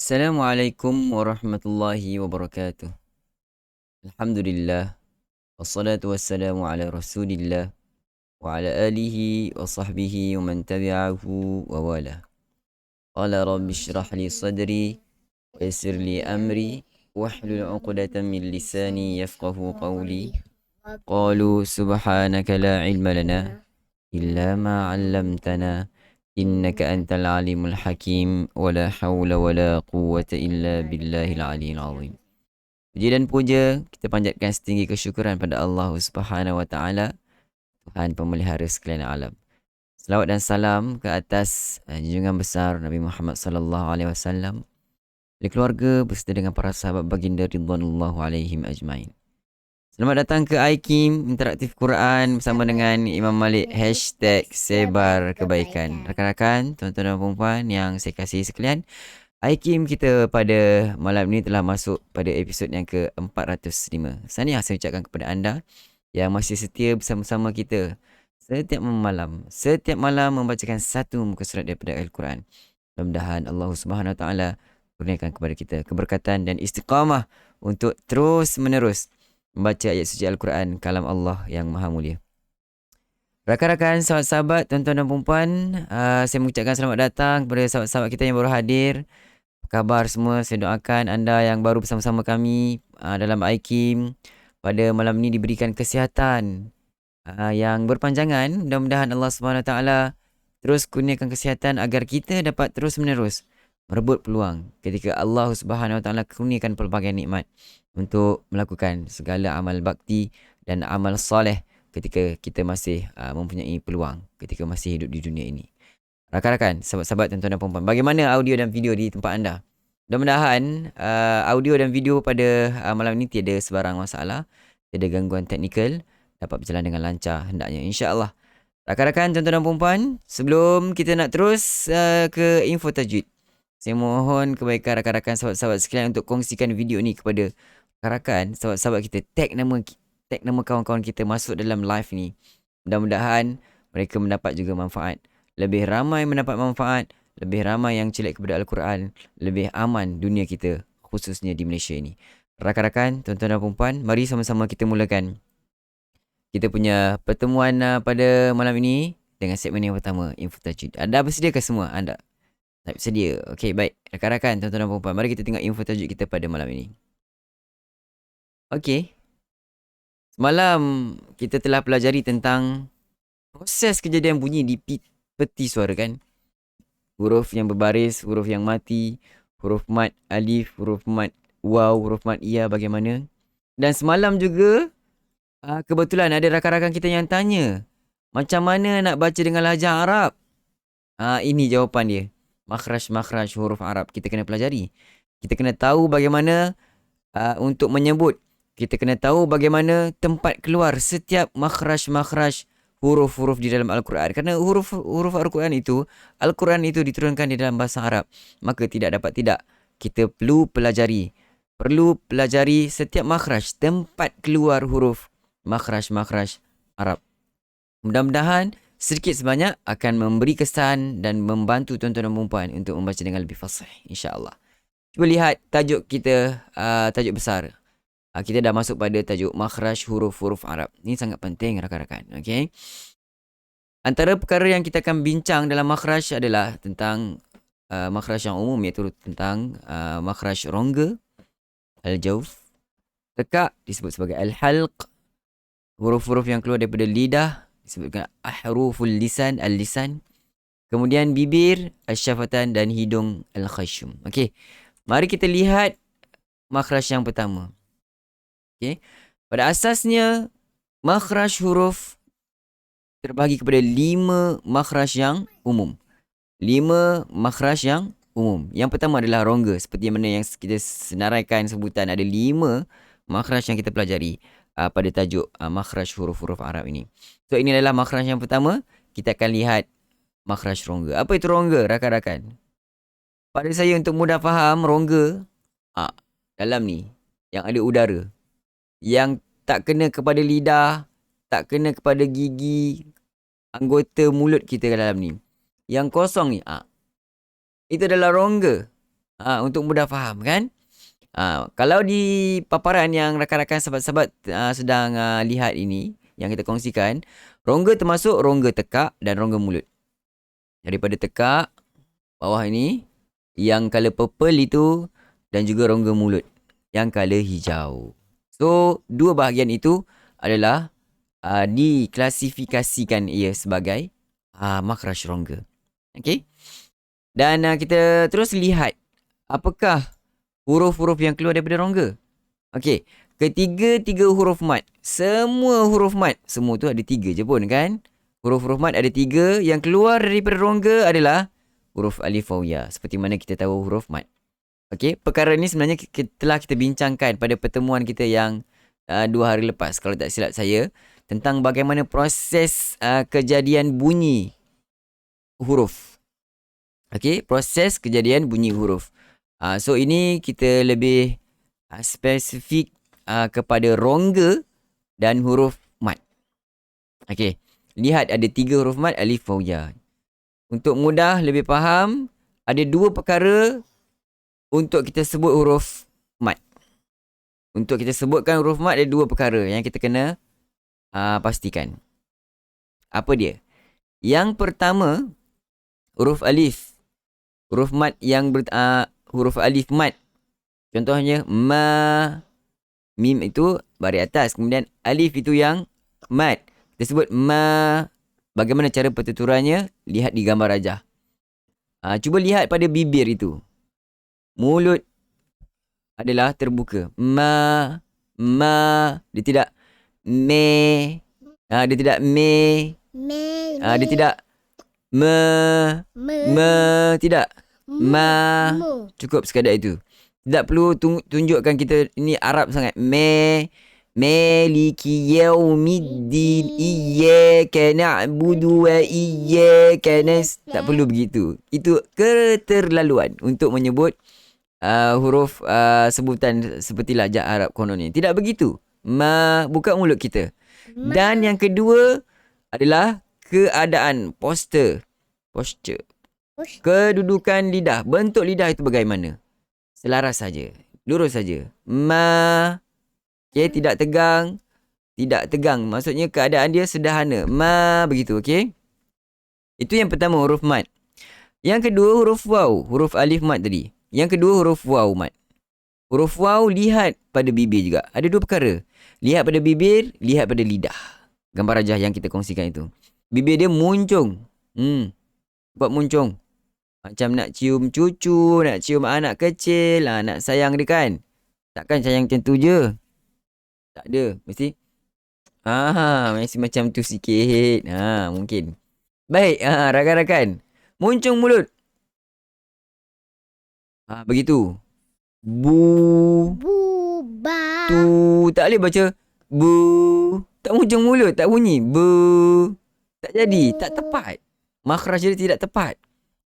Assalamualaikum warahmatullahi wabarakatuh. Alhamdulillah. Wassalatu wassalamu ala rasulillah. Wa ala alihi wa sahbihi wa man tabi'ahu wa wala. Qala rabbi syrah li sadri. Wa yassir li amri. Wahlul uqdatan min lisani yafqahu qawli. Qalu subhanaka la ilma lana. Illa ma 'allamtana. Innaka antal alimul hakim. Wa la hawla wa la quwwata illa billahil aliyyil azim. Puji dan puja kita panjatkan setinggi kesyukuran pada Allah Subhanahu wa taala, Tuhan pemelihara sekalian alam. Selawat dan salam ke atas junjungan besar Nabi Muhammad sallallahu alaihi wasallam, dari keluarga beserta dengan para sahabat baginda ridwanullahu alaihim ajmain. Selamat datang ke iKim Interaktif Quran bersama dengan Imam Malik #sebar kebaikan. Rakan-rakan, tuan-tuan dan puan yang saya kasihi sekalian, iKim kita pada malam ini telah masuk pada episod yang ke-405. Tahniah saya ucapkan kepada anda yang masih setia bersama-sama kita setiap malam membacakan satu muka surat daripada Al-Quran. Mudah-mudahan Allah Subhanahu Wa Taala kurniakan kepada kita keberkatan dan istiqamah untuk terus menerus membaca ayat suci Al-Quran, kalam Allah yang maha mulia. Rakan-rakan, sahabat-sahabat, tuan-tuan dan puan, saya mengucapkan selamat datang kepada sahabat-sahabat kita yang baru hadir. Apa khabar semua? Saya doakan anda yang baru bersama-sama kami dalam iKim pada malam ini diberikan kesihatan yang berpanjangan. Mudah-mudahan Allah SWT terus kurniakan kesihatan agar kita dapat terus menerus merebut peluang ketika Allah SWT kurniakan pelbagai nikmat untuk melakukan segala amal bakti dan amal soleh ketika kita masih mempunyai peluang, ketika masih hidup di dunia ini. Rakan-rakan, sahabat-sahabat, tuan-tuan dan puan-puan, bagaimana audio dan video di tempat anda? Mudah-mudahan audio dan video pada malam ini tiada sebarang masalah, tiada gangguan teknikal, dapat berjalan dengan lancar hendaknya, insya-Allah. Rakan-rakan, tuan-tuan dan puan-puan, sebelum kita nak terus ke info tajwid, saya mohon kebaikan rakan-rakan sahabat-sahabat sekalian untuk kongsikan video ni kepada rakan-rakan sahabat-sahabat kita, tag nama kawan-kawan kita masuk dalam live ni. Mudah-mudahan mereka mendapat juga manfaat. Lebih ramai mendapat manfaat, lebih ramai yang celak kepada Al-Quran, lebih aman dunia kita, khususnya di Malaysia ini. Rakan-rakan, tuan-tuan dan puan-puan, mari sama-sama kita mulakan kita punya pertemuan pada malam ini dengan segmen yang pertama, info tajwid. Anda bersediakah semua? Anda tak bersedia? Okey, baik. Rakan-rakan, tuan-tuan dan puan-puan, mari kita tengok info tajwid kita pada malam ini. Okey. Semalam kita telah pelajari tentang proses kejadian bunyi di peti suara kan. Huruf yang berbaris, huruf yang mati, huruf mat alif, huruf mat waw, huruf mat iya bagaimana. Dan semalam juga kebetulan ada rakan-rakan kita yang tanya, macam mana nak baca dengan lahjah Arab? Ini jawapan dia. Makhraj huruf Arab kita kena pelajari. Kita kena tahu bagaimana untuk menyebut. Kita kena tahu bagaimana tempat keluar setiap makhraj huruf-huruf di dalam Al-Quran. Kerana huruf Al-Quran itu diturunkan di dalam bahasa Arab. Maka tidak dapat tidak. Kita perlu pelajari setiap makhraj, tempat keluar huruf makhraj Arab. Mudah-mudahan sedikit sebanyak akan memberi kesan dan membantu tuan-tuan dan puan untuk membaca dengan lebih fasih, insya-Allah. Cuba lihat tajuk kita, tajuk besar. Kita dah masuk pada tajuk makhraj huruf-huruf Arab. Ini sangat penting rakan-rakan. Okey. Antara perkara yang kita akan bincang dalam makhraj adalah tentang makhraj yang umum, iaitu tentang makhraj rongga, al-jawf, tekak disebut sebagai al-halq, huruf-huruf yang keluar daripada lidah disebutkan ahruful lisan, al-lisan, kemudian bibir, al-syafatan, dan hidung, al-khayshum. Okey. Mari kita lihat makhraj yang pertama. Okay. Pada asasnya, makhraj huruf terbahagi kepada 5 makhraj yang umum. 5 makhraj yang umum. Yang pertama adalah rongga. Seperti mana yang kita senaraikan sebutan, ada 5 makhraj yang kita pelajari pada tajuk makhraj huruf-huruf Arab ini. So, ini adalah makhraj yang pertama. Kita akan lihat makhraj rongga. Apa itu rongga, rakan-rakan? Pada saya untuk mudah faham, rongga dalam ni yang ada udara, yang tak kena kepada lidah, tak kena kepada gigi, anggota mulut kita dalam ni, yang kosong ni, itu adalah rongga. Untuk mudah faham kan. Kalau di paparan yang rakan-rakan sahabat-sahabat sedang lihat ini, yang kita kongsikan, rongga termasuk rongga tekak dan rongga mulut. Daripada tekak, bawah ini, yang color purple itu, dan juga rongga mulut, yang color hijau. So, dua bahagian itu adalah diklasifikasikan ia sebagai makhraj rongga. Okay? Dan kita terus lihat apakah huruf-huruf yang keluar daripada rongga. Okey, ketiga-tiga huruf mat. Semua huruf mat, semua tu ada 3 je pun kan? Huruf-huruf mat ada 3, yang keluar daripada rongga adalah huruf alif waw ya, seperti mana kita tahu huruf mat. Okey, perkara ni sebenarnya telah kita bincangkan pada pertemuan kita yang 2 hari lepas kalau tak silap saya, tentang bagaimana proses kejadian bunyi huruf. Okey, proses kejadian bunyi huruf. So ini kita lebih spesifik kepada rongga dan huruf mat. Okey, lihat ada 3 huruf mat, alif waw ya. Untuk mudah lebih faham, ada 2 perkara untuk kita sebut huruf mat. Untuk kita sebutkan huruf mat ada 2 perkara yang kita kena pastikan. Apa dia? Yang pertama, huruf alif. Huruf mat yang huruf alif mat. Contohnya ma, mim itu baris atas, kemudian alif itu yang mat. Kita sebut ma. Bagaimana cara pertuturannya? Lihat di gambar rajah. Cuba lihat pada bibir itu. Mulut adalah terbuka. Ma, dia tidak me. Dia tidak me. Dia tidak me, tidak. Ma. Cukup sekadar itu. Tidak perlu tunjukkan kita ini Arab sangat. Maliki yaumiddin iyyaka na'budu wa iyyaka tak perlu begitu. Itu keterlaluan untuk menyebut huruf sebutan seperti lajah Arab kononnya. Tidak begitu. Buka mulut kita. Dan yang kedua adalah keadaan posture. Kedudukan lidah. Bentuk lidah itu bagaimana? Selaras saja. Lurus saja. Okay, tidak tegang. Tidak tegang. Maksudnya keadaan dia sederhana. Begitu, okay? Itu yang pertama, huruf mat. Yang kedua, huruf waw. Huruf alif mat tadi. Yang kedua, huruf waw mat. Huruf waw lihat pada bibir juga. Ada 2 perkara. Lihat pada bibir, lihat pada lidah. Gambar rajah yang kita kongsikan itu. Bibir dia muncung. Buat muncung. Macam nak cium cucu, nak cium anak kecil, nak sayang dia kan. Takkan sayang macam tu je. Tak ada. Mesti mesti macam tu sikit. Mungkin. Baik, rakan-rakan. Muncung mulut. Begitu. Ba. Tu. Tak boleh baca bu. Tak muncung mulut, tak bunyi. Bu. Tak jadi, tak tepat. Makhraj dia tidak tepat.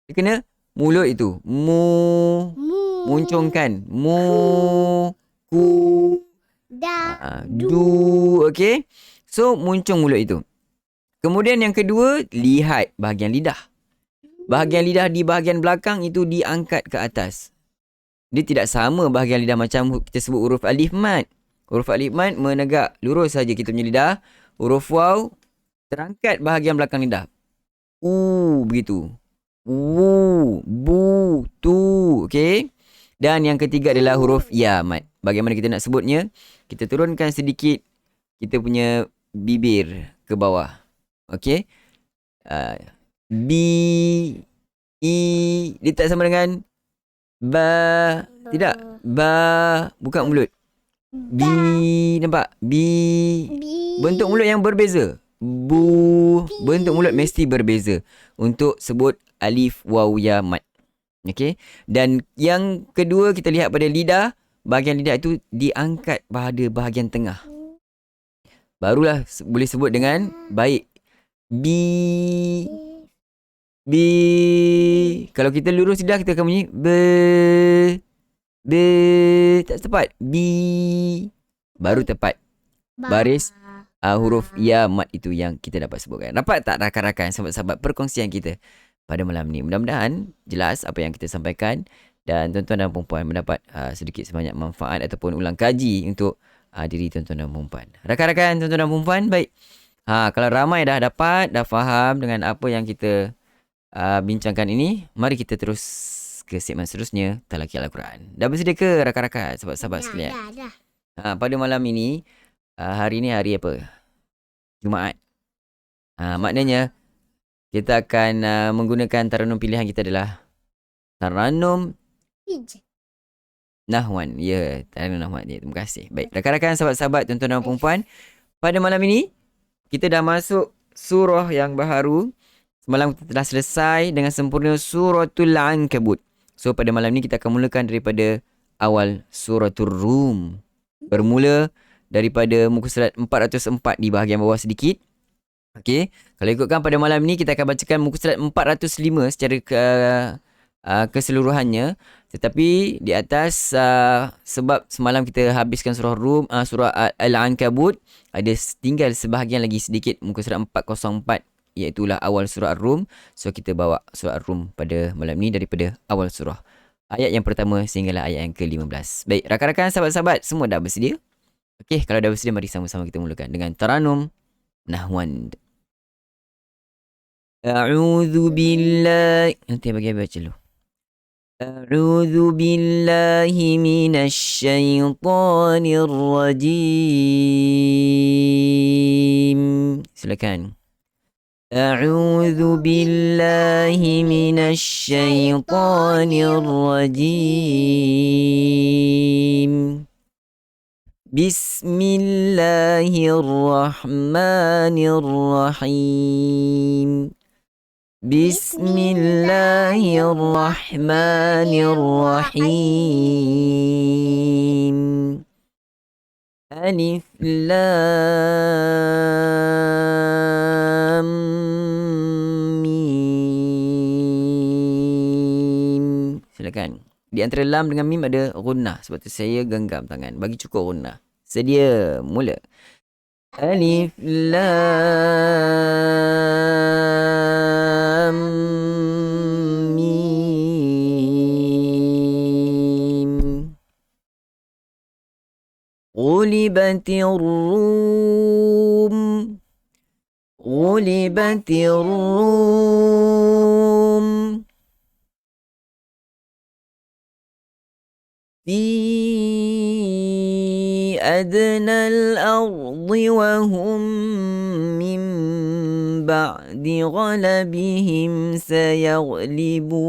Dia kena mulut itu. Muncungkan. Ku. Du. Okay. So, muncung mulut itu. Kemudian yang kedua, lihat bahagian lidah. Bahagian lidah di bahagian belakang itu diangkat ke atas. Dia tidak sama bahagian lidah macam kita sebut huruf alif mat. Huruf alif mat menegak lurus saja kita punya lidah. Huruf waw terangkat bahagian belakang lidah. Begitu. Bu, tu. Okay. Dan yang ketiga adalah huruf ya mat. Bagaimana kita nak sebutnya? Kita turunkan sedikit kita punya bibir ke bawah. Okay. Bi, i. Dia tak sama dengan ba. Tidak. Ba. Buka mulut. Bi. Nampak? Bi. Bentuk mulut yang berbeza. Bu. Bentuk mulut mesti berbeza untuk sebut alif waw ya mat. Okey. Dan yang kedua kita lihat pada lidah, bahagian lidah itu diangkat pada bahagian tengah. Barulah boleh sebut dengan baik. Bi. Kalau kita lurus lidah kita akan bunyi be. Tak tepat. Bi. Baru tepat. Baris huruf ya mat itu yang kita dapat sebutkan. Dapat tak rakan-rakan sahabat-sahabat perkongsian kita pada malam ni? Mudah-mudahan jelas apa yang kita sampaikan dan tuan-tuan dan puan-puan mendapat sedikit sebanyak manfaat ataupun ulang kaji untuk diri tuan-tuan dan puan-puan. Rakan-rakan, tuan-tuan dan puan-puan, baik. Kalau ramai dah dapat, dah faham dengan apa yang kita bincangkan ini, mari kita terus ke segmen seterusnya, Talaqi Al-Quran. Dah bersedia ke rakan-rakan, sahabat-sahabat sekalian? Dah. Pada malam ini, hari ni hari apa? Jumaat. Maknanya kita akan menggunakan taranum pilihan kita adalah taranum Nahwan. Ya, taranum Nahwan. Ya, terima kasih. Baik, rakan-rakan, sahabat-sahabat, tuan-tuan dan puan-puan, pada malam ini kita dah masuk surah yang baharu. Semalam kita telah selesai dengan sempurna suratul Ankabut. So pada malam ni kita akan mulakan daripada awal suratul Rum. Bermula daripada muka surat 404 di bahagian bawah sedikit. Okey, kalau ikutkan pada malam ni kita akan bacakan muka surat 405 secara keseluruhannya. Tetapi di atas sebab semalam kita habiskan surah Rum, surah Al-Ankabut, ada tinggal sebahagian lagi sedikit muka surat 404, iaitulah awal surah Ar-Rum. So kita bawa surah Ar-Rum pada malam ni daripada awal surah, ayat yang pertama sehinggalah ayat yang ke-15. Baik, rakan-rakan, sahabat-sahabat, semua dah bersedia? Okey, kalau dah bersedia, mari sama-sama kita mulakan dengan taranum Nahwan. A'udzu billahi, nanti bagi baca dulu. A'udzu billahi minasy syaithanir rajim. Silakan. أعوذ بالله من الشيطان الرجيم بسم الله الرحمن الرحيم بسم الله الرحمن الرحيم ألف لام mim. Silakan. Di antara lam dengan mim ada gunnah, sebab tu saya genggam tangan bagi cukup gunnah. Sedia, mula. Alif lam mim. Ghulibatir Rum. Ghulibatir Rum. Fi adnal ardi wa hum min ba'di ghalabihim sayaghlibun.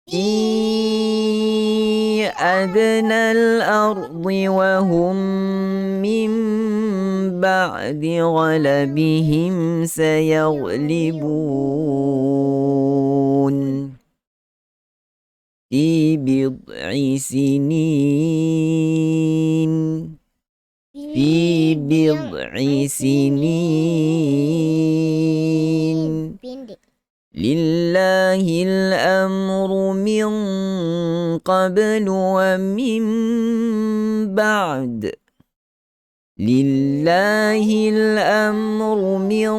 Fi adnal ardi wa hum min ba'di ghalabihim sayaghlibun. Fi bid'i sinin. Fi bid'i sinin. Lillahil amru min qablu wa min ba'd. Lillahil amru min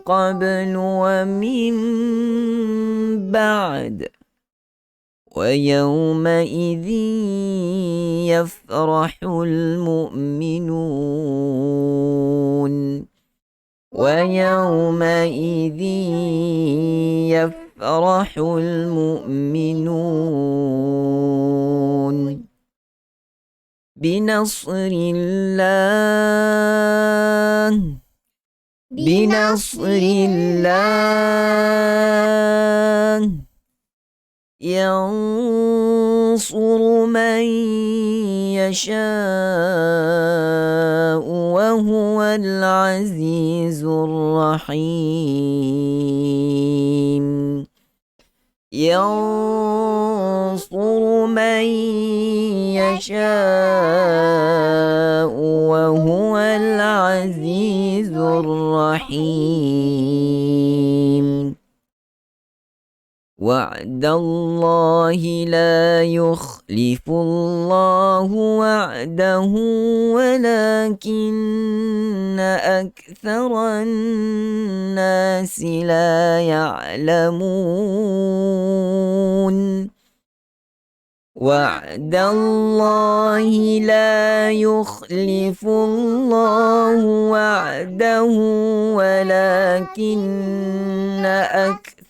qablu wa min ba'd. ويومئذ يفرح المؤمنون. ويومئذ يفرح المؤمنون بنصر الله. بنصر الله ينصر من يشاء وهو العزيز الرحيم. ينصر من يشاء وهو العزيز الرحيم. وعد الله لا يخلف الله وعده ولكن أكثر الناس لا يعلمون وعد الله لا يخلف الله وعده ولكن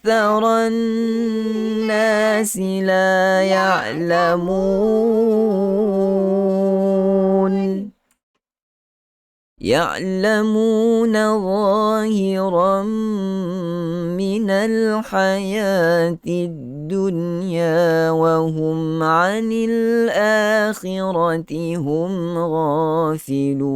أكثر الناس لا يعلمون ظاهرا من الحياة الدنيا وهم عن الآخرة هم غافلون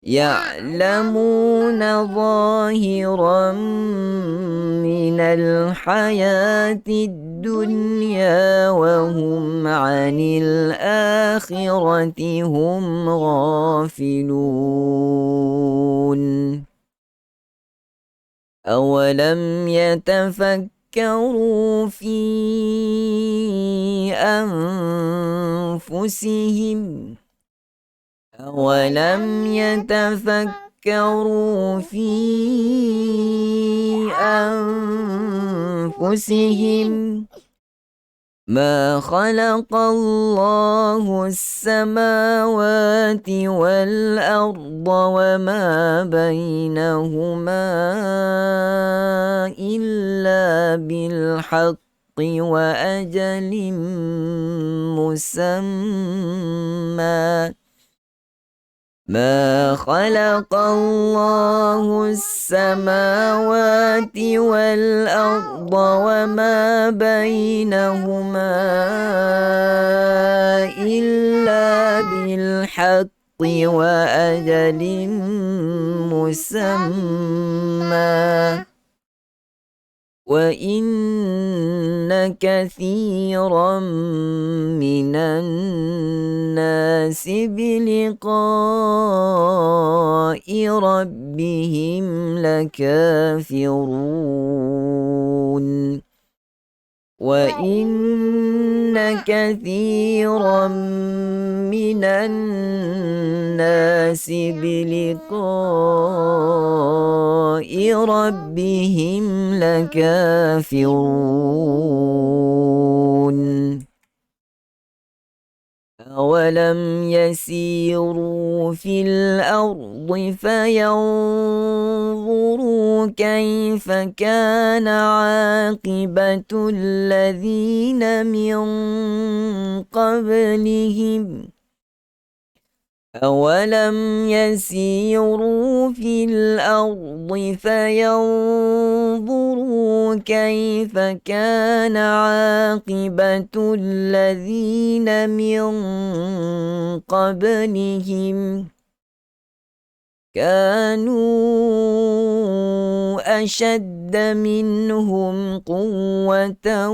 يعلمون ظاهرا من الحياة الدنيا وهم عن الآخرة هم غافلون أولم يتفكروا في أنفسهم أولم يتفكروا في أنفسهم ما خلق الله السماوات والأرض وما بينهما إلا بالحق وأجل مسمى ما خلق الله السماوات والأرض وما بينهما إلا بالحق وأجل مسمى وإن كثيرا من الناس بلقاء ربهم لكافرون وإن كثيرا من الناس بلقاء ربهم لكافرون أولم يسيروا في الأرض فينظروا كيف كان عاقبة الذين من قبلهم أولم يسيروا في الأرض فينظروا كيف كان عاقبة الذين من قبلهم كانوا أشد منهم قوة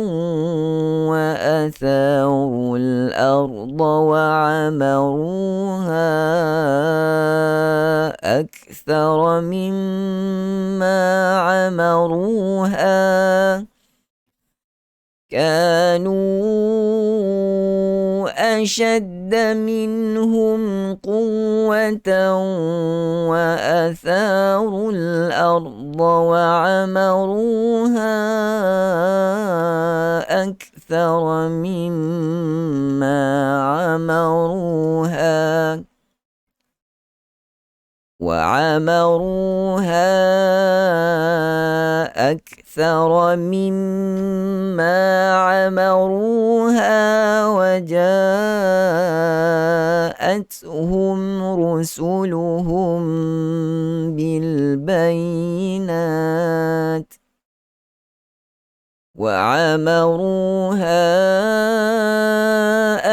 وأثاروا الأرض وعمروها أكثر مما عمروها كانوا أشد منهم قوة وأثاروا الأرض وعمروها أكثر مما عمروها وجاءتهم رسلهم بالبينات وعمروها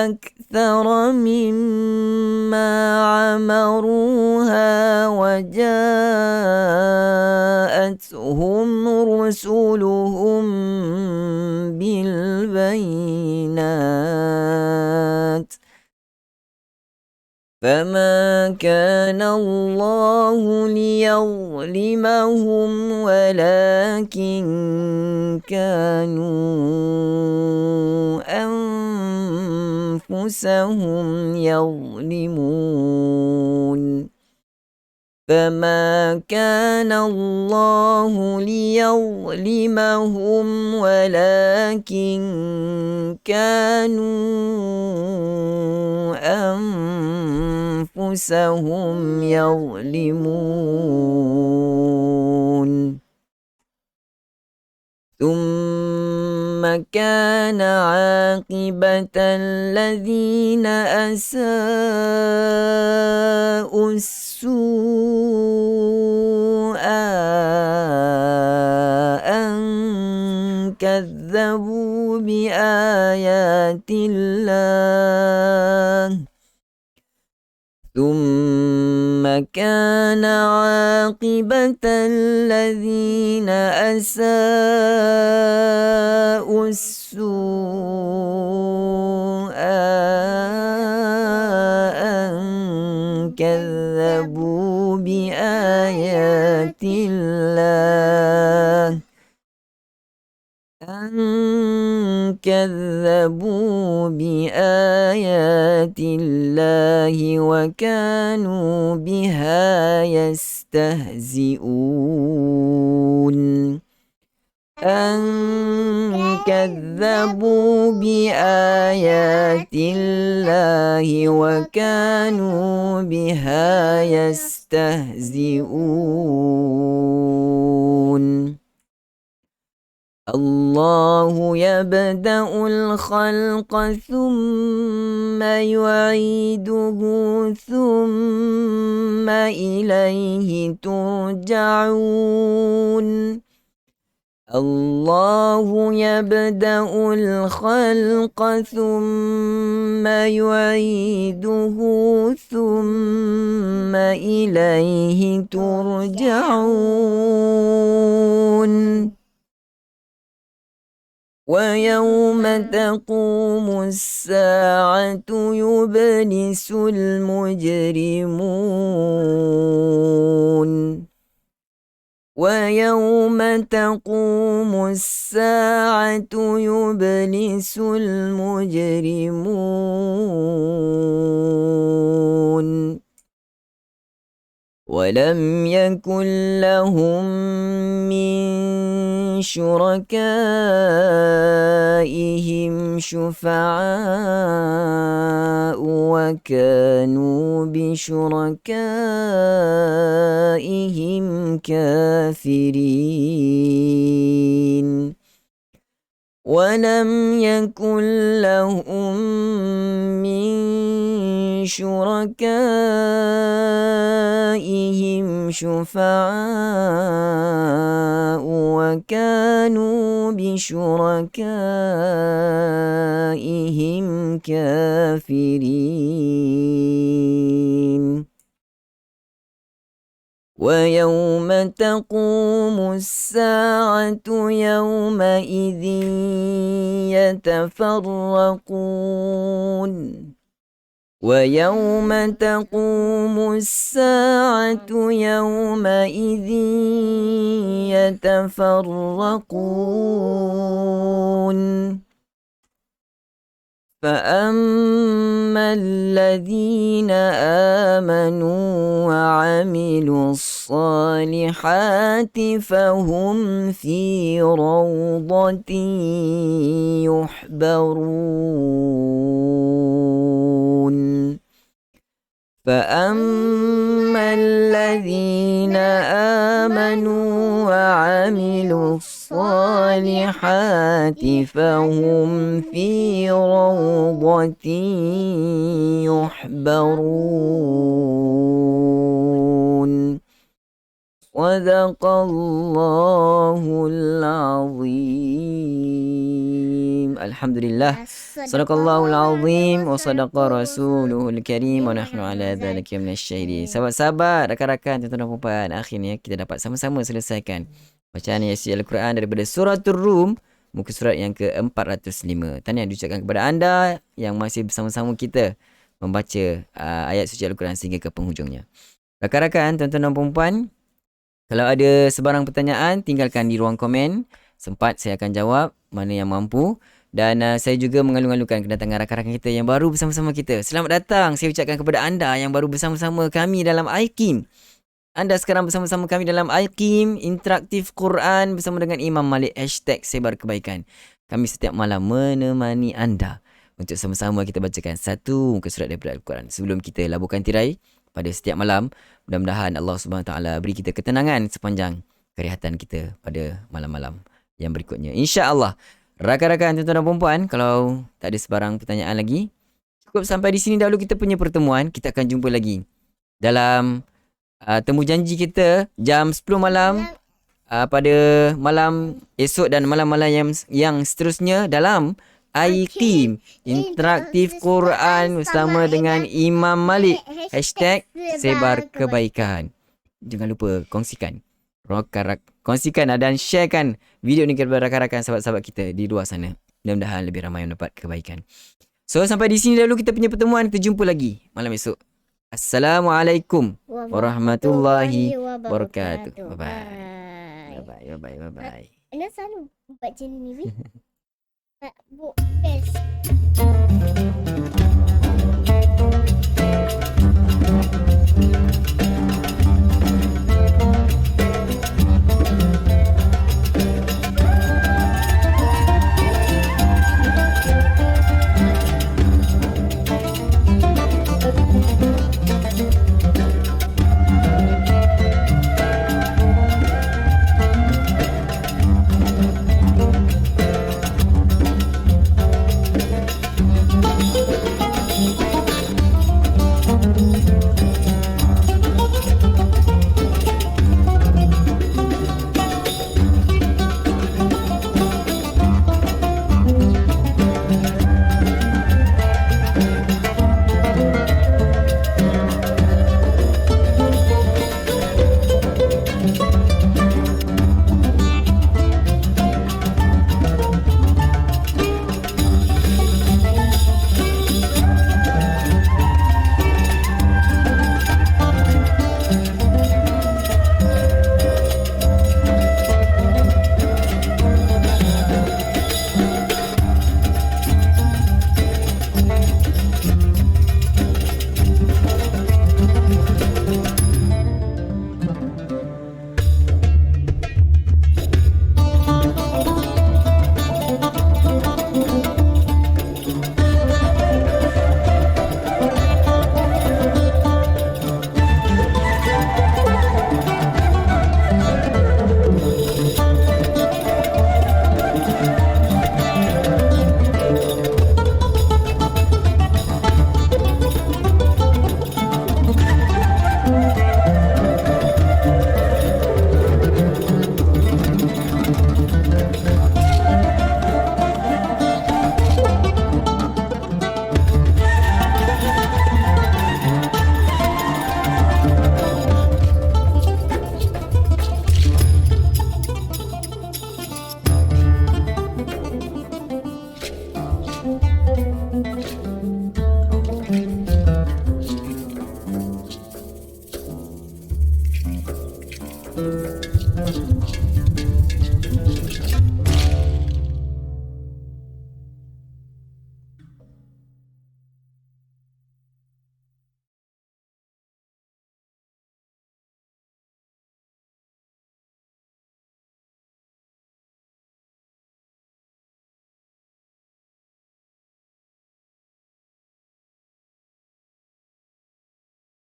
أكثر مما عمروها وجاءتهم رسلهم بالبينات فما كان الله ليظلمهم ولكن كانوا أنفسهم يظلمون فما كان الله ليظلمهم ولكن كانوا أنفسهم يظلمون ثم كان عاقبة الذين أساءوا السوء أن كذبوا بآيات الله ثم كان عاقبة الذين أساءوا السوء أن كذبوا بآيات الله وكانوا بها يستهزئون كذبوا بآيات الله وكانوا بها يستهزئون الله يبدأ الخلق ثم يعيده ثم إليه ترجعون الله يبدأ الخلق ثم يعيده ثم إليه ترجعون ويوم تقوم الساعة يبلس المجرمون ويوم تقوم الساعة يبلس المجرمون ولم يكن لهم من شركائهم شفعاء وكانوا بشركائهم كافرين ولم يكن لهم من شركائهم شفعاء وكانوا بشركائهم كافرين ويوم تقوم الساعة يومئذ يتفرقون ويوم تقوم الساعة يومئذ يتفرقون فأما الذين آمنوا وعملوا الصالحات فهم في روضة يحبرون فأما الذين آمنوا وعملوا الصالحات فهم في روضة يحبرون صدق الله العظيم. Alhamdulillah. Sadaqallahul azim wa sadaqa rasuluhul karim wa nahnu ala dzalika minasyahidin. Sahabat-sahabat, rakan-rakan, tuan-tuan dan puan, akhirnya kita dapat sama-sama selesaikan bacaan Yasin Al-Quran daripada Suratul Rum, muka surat yang ke-405. Tahniah diucapkan kepada anda yang masih bersama-sama kita membaca ayat suci Al-Quran sehingga ke penghujungnya. Rakan-rakan, tuan-tuan dan puan-puan, kalau ada sebarang pertanyaan, tinggalkan di ruang komen. Sempat saya akan jawab mana yang mampu. Dan saya juga mengalu-alukan kedatangan rakan-rakan kita yang baru bersama-sama kita. Selamat datang saya ucapkan kepada anda yang baru bersama-sama kami dalam IKIM. Anda sekarang bersama-sama kami dalam IKIM, Interaktif Quran bersama dengan Imam Malik, #Sebar Kebaikan. Kami setiap malam menemani anda untuk sama-sama kita bacakan satu muka surat daripada Al-Quran. Sebelum kita laburkan tirai pada setiap malam, mudah-mudahan Allah SWT beri kita ketenangan sepanjang kerehatan kita pada malam-malam yang berikutnya. InsyaAllah. Rakan-rakan, tuan-tuan dan puan-puan, kalau tak ada sebarang pertanyaan lagi, cukup sampai di sini dahulu kita punya pertemuan. Kita akan jumpa lagi dalam temu janji kita jam 10 malam pada malam esok dan malam-malam yang seterusnya dalam IKIM, Interaktif Quran bersama dengan Imam Malik, #Sebar Kebaikan. Jangan lupa kongsikan dan sharekan video ni kepada rakan-rakan sahabat-sahabat kita di luar sana. Mudah-mudahan lebih ramai yang dapat kebaikan. So sampai di sini dahulu kita punya pertemuan. Kita jumpa lagi malam esok. Assalamualaikum warahmatullahi wabarakatuh. Bye bye. Anda selalu buat macam ni, Bi. Best.